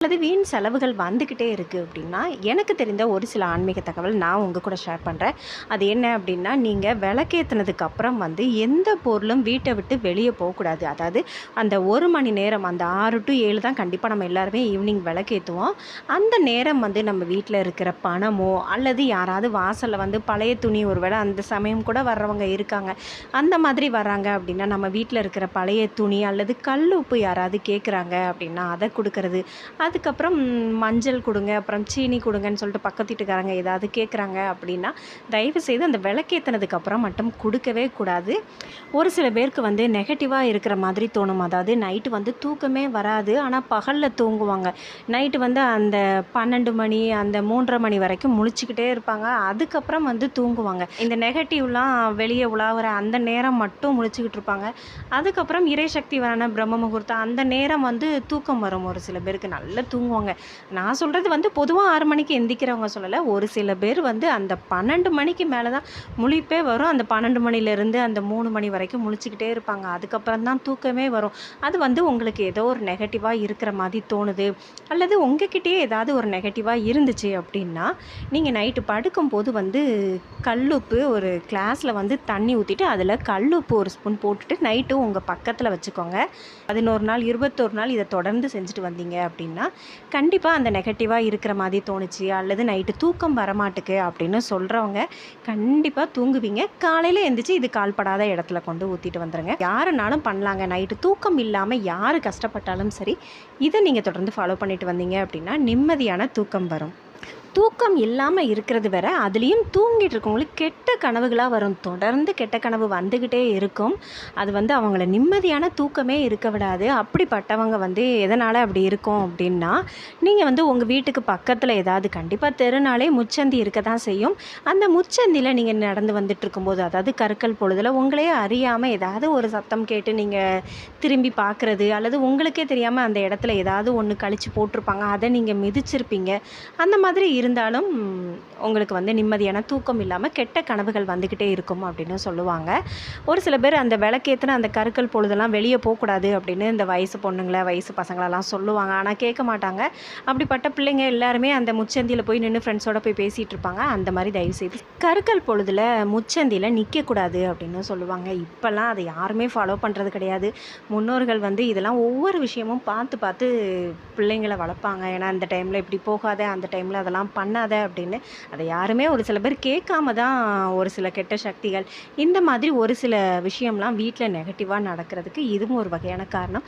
அல்லது வீண் செலவுகள் வந்துக்கிட்டே இருக்குது அப்படின்னா, எனக்கு தெரிந்த ஒரு சில ஆன்மீக தகவல் நான் உங்க கூட ஷேர் பண்ணுறேன். அது என்ன அப்படின்னா, நீங்கள் விளக்கேத்துனதுக்கு அப்புறம் வந்து எந்த பொருளும் வீட்டை விட்டு வெளியே போகக்கூடாது. அதாவது அந்த 1 மணி நேரம், அந்த 6 to 7 தான் கண்டிப்பாக நம்ம எல்லாருமே ஈவினிங் விளக்கேற்றுவோம். அந்த நேரம் வந்து நம்ம வீட்டில் இருக்கிற பணமோ அல்லது யாராவது வாசலில் வந்து பழைய துணி, ஒரு வேளை அந்த சமயம் கூட வர்றவங்க இருக்காங்க. அந்த மாதிரி வர்றாங்க அப்படின்னா, நம்ம வீட்டில் இருக்கிற பழைய துணி அல்லது கல் உப்பு யாராவது கேட்குறாங்க அப்படின்னா அதை கொடுக்கறது. அதுக்கப்புறம் மஞ்சள் கொடுங்க, அப்புறம் சீனி கொடுங்கன்னு சொல்லிட்டு பக்கத்து வீட்டுக்காரங்க ஏதாவது கேட்குறாங்க அப்படின்னா, தயவுசெய்து அந்த விளக்கேத்துனதுக்கப்புறம் மட்டும் கொடுக்கவே கூடாது. ஒரு சில பேருக்கு வந்து நெகட்டிவாக இருக்கிற மாதிரி தோணும். அதாவது நைட்டு வந்து தூக்கமே வராது, ஆனால் பகலில் தூங்குவாங்க. நைட்டு வந்து அந்த 12 மணி, அந்த 3:30 மணி வரைக்கும் முழிச்சுக்கிட்டே இருப்பாங்க. அதுக்கப்புறம் வந்து தூங்குவாங்க. இந்த நெகட்டிவ்லாம் வெளியே உலாவுற அந்த நேரம் மட்டும் முழிச்சுக்கிட்டு இருப்பாங்க. அதுக்கப்புறம் இறைசக்தியான பிரம்ம முகூர்த்தம் அந்த நேரம் வந்து தூக்கம் வரும். ஒரு சில பேருக்கு நல்ல தூங்குவாங்க. நான் சொல்கிறது வந்து பொதுவாக 6 மணிக்கு எந்திக்கிறவங்க சொல்லலை. ஒரு சில பேர் வந்து அந்த 12 மணிக்கு மேலே தான் முழிப்பே வரும். அந்த 12 மணிலேருந்து அந்த 3 மணி வரைக்கும் முழிச்சுக்கிட்டே இருப்பாங்க. அதுக்கப்புறம் தான் தூக்கமே வரும். அது வந்து உங்களுக்கு ஏதோ ஒரு நெகட்டிவாக இருக்கிற மாதிரி தோணுது, அல்லது உங்ககிட்டயே ஏதாவது ஒரு நெகட்டிவாக இருந்துச்சு அப்படின்னா, நீங்கள் நைட்டு படுக்கும்போது வந்து கல்லுப்பு ஒரு கிளாஸில் வந்து தண்ணி ஊற்றிட்டு அதில் கல்லுப்பு ஒரு ஸ்பூன் போட்டுட்டு நைட்டு உங்கள் பக்கத்தில் வச்சுக்கோங்க. 11 நாள் 21 நாள் இதை தொடர்ந்து செஞ்சுட்டு வந்தீங்க அப்படின்னா, கண்டிப்பாக அந்த நெகட்டிவாக இருக்கிற மாதிரி தோணுச்சு அல்லது நைட்டு தூக்கம் வரமாட்டுக்கு அப்படின்னு சொல்கிறவங்க கண்டிப்பாக தூங்குவீங்க. காலையில் எழுந்திரிச்சு இது கால்படாத இடத்துல கொண்டு ஊற்றிட்டு வந்துடுங்க. யாருனாலும் பண்ணலாங்க. நைட்டு தூக்கம் இல்லாமல் யார் கஷ்டப்பட்டாலும் சரி, இதை நீங்கள் தொடர்ந்து ஃபாலோ பண்ணிட்டு வந்தீங்க அப்படின்னா நிம்மதியான தூக்கம் வரும். தூக்கம் இல்லாமல் இருக்கிறது வேற, அதுலேயும் தூங்கிட்டு இருக்கவங்களுக்கு கெட்ட கனவுகளாக வரும். தொடர்ந்து கெட்ட கனவு வந்துக்கிட்டே இருக்கும். அது வந்து அவங்கள நிம்மதியான தூக்கமே இருக்க விடாது. அப்படிப்பட்டவங்க வந்து எதனால் அப்படி இருக்கும் அப்படின்னா, நீங்கள் வந்து உங்கள் வீட்டுக்கு பக்கத்தில் ஏதாவது கண்டிப்பாக தெருனாலே முச்சந்தி இருக்க தான் செய்யும். அந்த முச்சந்தியில் நீங்கள் நடந்து வந்துட்டு இருக்கும்போது, அதாவது கருக்கல் பொழுதில் உங்களே அறியாமல் ஏதாவது ஒரு சத்தம் கேட்டு நீங்கள் திரும்பி பார்க்குறது, அல்லது உங்களுக்கே தெரியாமல் அந்த இடத்துல ஏதாவது ஒன்று கழிச்சு போட்டிருப்பாங்க, அதை நீங்கள் மிதிச்சிருப்பீங்க. அந்த மாதிரி இருந்தாலும் உங்களுக்கு வந்து நிம்மதியான தூக்கம் இல்லாமல் கெட்ட கனவுகள் வந்துக்கிட்டே இருக்கும் அப்படின்னு சொல்லுவாங்க. ஒரு சில பேர் அந்த விளக்கேற்றின அந்த கருக்கல் பொழுதெல்லாம் வெளியே போகக்கூடாது அப்படின்னு இந்த வயசு பொண்ணுங்களை, வயசு பசங்களெல்லாம் சொல்லுவாங்க. ஆனால் கேட்க மாட்டாங்க. அப்படிப்பட்ட பிள்ளைங்க எல்லாருமே அந்த முச்சந்தியில் போய் நின்று ஃப்ரெண்ட்ஸோடு போய் பேசிகிட்டு இருப்பாங்க. அந்த மாதிரி தயவுசெய்து கருக்கல் பொழுதில் முச்சந்தியில் நிற்கக்கூடாது அப்படின்னு சொல்லுவாங்க. இப்போல்லாம் அதை யாருமே ஃபாலோ பண்ணுறது கிடையாது. முன்னோர்கள் வந்து இதெல்லாம் ஒவ்வொரு விஷயமும் பார்த்து பார்த்து பிள்ளைங்களை வளர்ப்பாங்க. ஏன்னா அந்த டைமில் இப்படி போகாத, அந்த டைமில் அதெல்லாம் பண்ணாத அப்படின்னு. அதை யாருமே ஒரு சில பேர் கேட்காம தான் ஒரு சில கெட்ட சக்திகள் இந்த மாதிரி ஒரு சில விஷயம்லாம் வீட்டில் நெகட்டிவாக நடக்கிறதுக்கு இதுவும் ஒரு வகையான காரணம்.